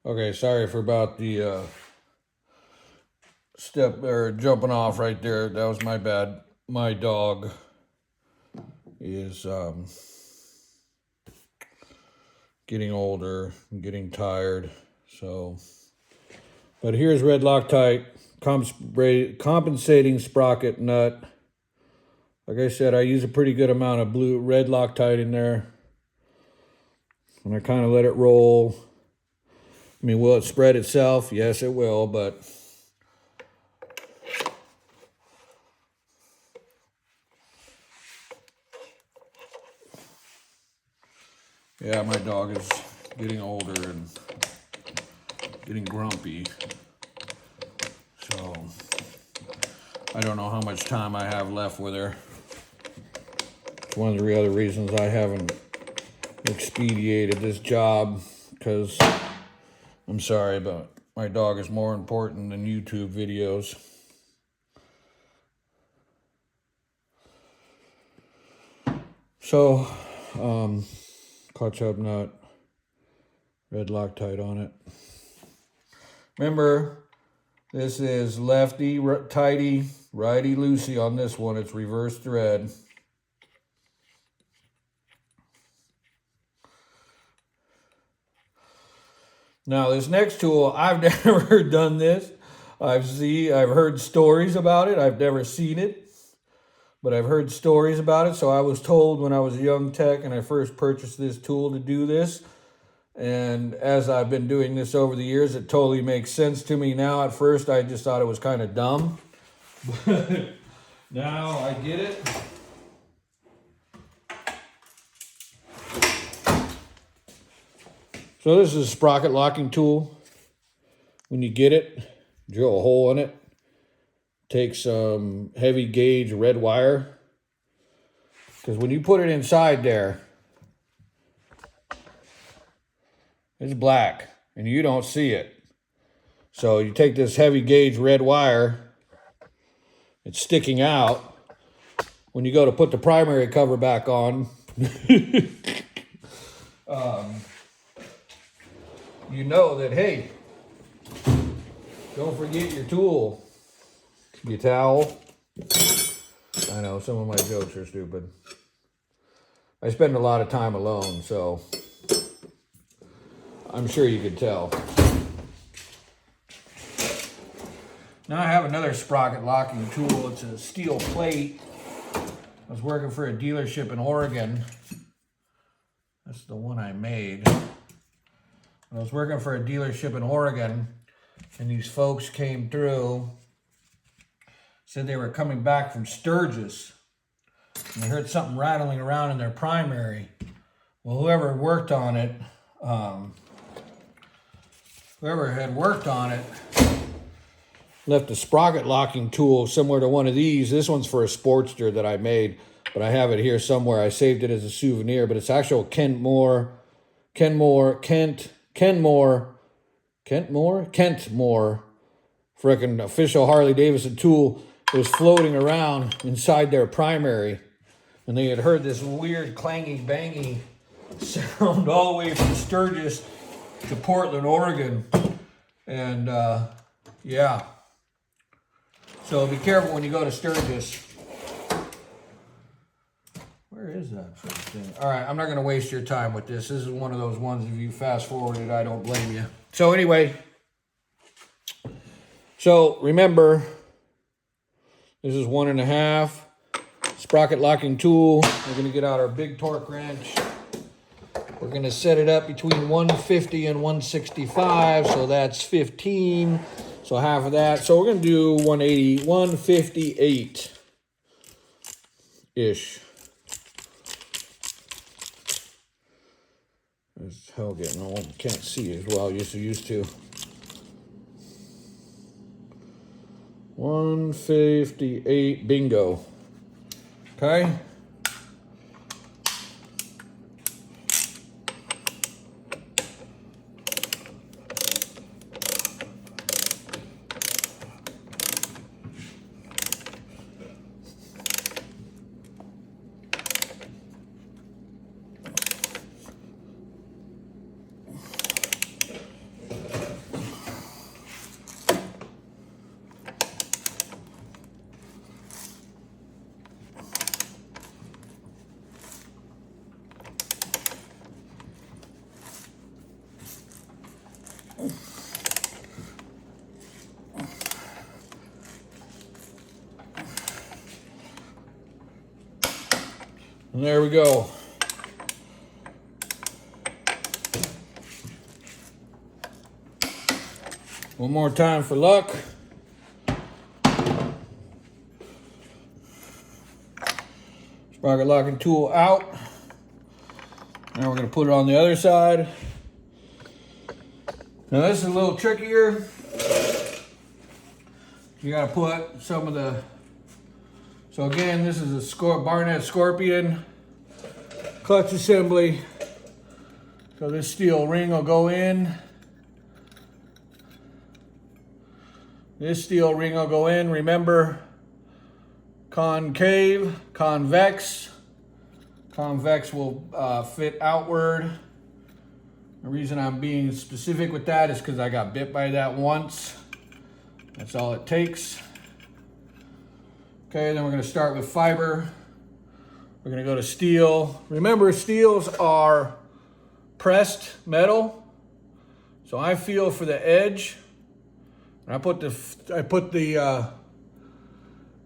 Okay, sorry for about the step or jumping off right there. That was my bad. My dog is getting older and getting tired. So, but here's red Loctite compensating sprocket nut. Like I said, I use a pretty good amount of red Loctite in there, and I kind of let it roll. I mean, will it spread itself? Yes, it will, but yeah, my dog is getting older and getting grumpy. So I don't know how much time I have left with her. It's one of the other reasons I haven't expedited this job, because I'm sorry, but my dog is more important than YouTube videos. So, clutch hub nut, red Loctite on it. Remember, this is lefty tighty, righty loosey on this one. It's reverse thread. Now this next tool, I've never done this. I've heard stories about it. I've never seen it, but I've heard stories about it. So I was told when I was a young tech and I first purchased this tool to do this. And as I've been doing this over the years, it totally makes sense to me now. At first, I just thought it was kind of dumb. But now I get it. So this is a sprocket locking tool. When you get it, drill a hole in it. Take some heavy gauge red wire. Because when you put it inside there, it's black and you don't see it. So you take this heavy gauge red wire, it's sticking out. When you go to put the primary cover back on, you know that, hey, don't forget your tool. Your towel. I know, some of my jokes are stupid. I spend a lot of time alone, so I'm sure you could tell. Now I have another sprocket locking tool. It's a steel plate. I was working for a dealership in Oregon. That's the one I made. I was working for a dealership in Oregon, and these folks came through, said they were coming back from Sturgis, and they heard something rattling around in their primary. Well, whoever had worked on it, left a sprocket locking tool similar to one of these. This one's for a Sportster that I made, but I have it here somewhere. I saved it as a souvenir, but it's actual Kentmore, frickin' official Harley Davidson tool. It was floating around inside their primary, and they had heard this weird clangy bangy sound all the way from Sturgis to Portland, Oregon. And yeah, so be careful when you go to Sturgis. Where is that freaking thing? All right, I'm not going to waste your time with this. This is one of those ones, if you fast forwarded, I don't blame you. So anyway, so remember, this is 1.5 sprocket locking tool. We're going to get out our big torque wrench. We're going to set it up between 150 and 165, so that's 15. So half of that. So we're going to do 180, 158-ish. It's hell getting old. Can't see as well as you used to. 158, bingo. Okay. And there we go. One more time for luck. Sprocket locking tool out. Now we're going to put it on the other side. Now this is a little trickier. You got to put some of the... So again, this is a Barnett Scorpion clutch assembly. So this steel ring will go in. This steel ring will go in. Remember, concave, convex. Convex will fit outward. The reason I'm being specific with that is because I got bit by that once. That's all it takes. Okay, then we're going to start with fiber. We're going to go to steel. Remember, steels are pressed metal. So I feel for the edge. I put the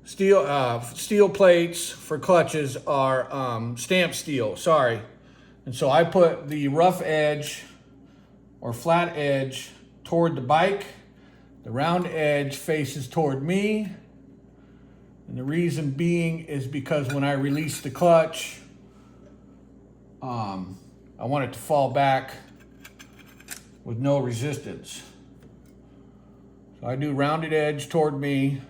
steel plates for clutches are stamped steel, sorry. And so I put the rough edge or flat edge toward the bike. The round edge faces toward me. And the reason being is because when I release the clutch, I want it to fall back with no resistance. So I do rounded edge toward me,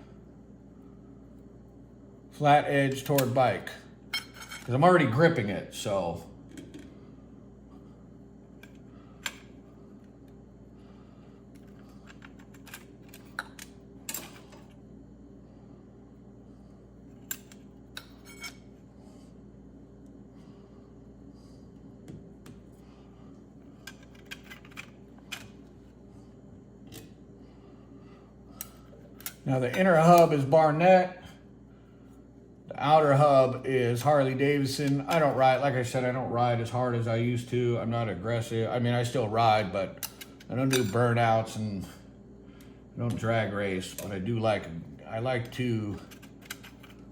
flat edge toward bike. Because I'm already gripping it, so. Now the inner hub is Barnett. The outer hub is Harley Davidson. I don't ride, like I said, I don't ride as hard as I used to. I'm not aggressive. I mean, I still ride, but I don't do burnouts and I don't drag race. But I like to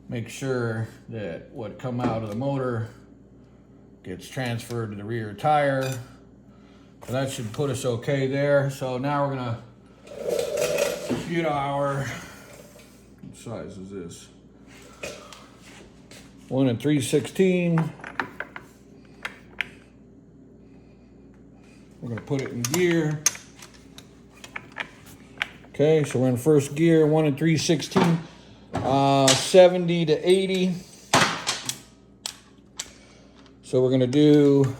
make sure that what come out of the motor gets transferred to the rear tire. So that should put us okay there. So now we're gonna shoot our, what size is this? 1 3/16. We're gonna put it in gear. Okay, so we're in first gear, 1 3/16, 70 to 80. So we're gonna do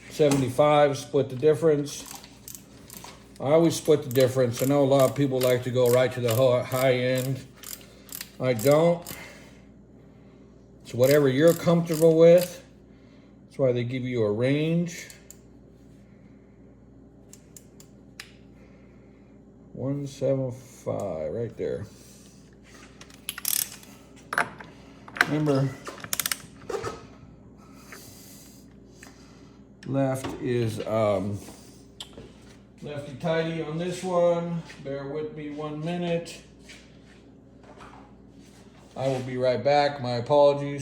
75, split the difference. I always split the difference. I know a lot of people like to go right to the high end. I don't. It's whatever you're comfortable with. That's why they give you a range. 175, right there. Remember, left is lefty tighty on this one. Bear with me 1 minute. I will be right back. My apologies.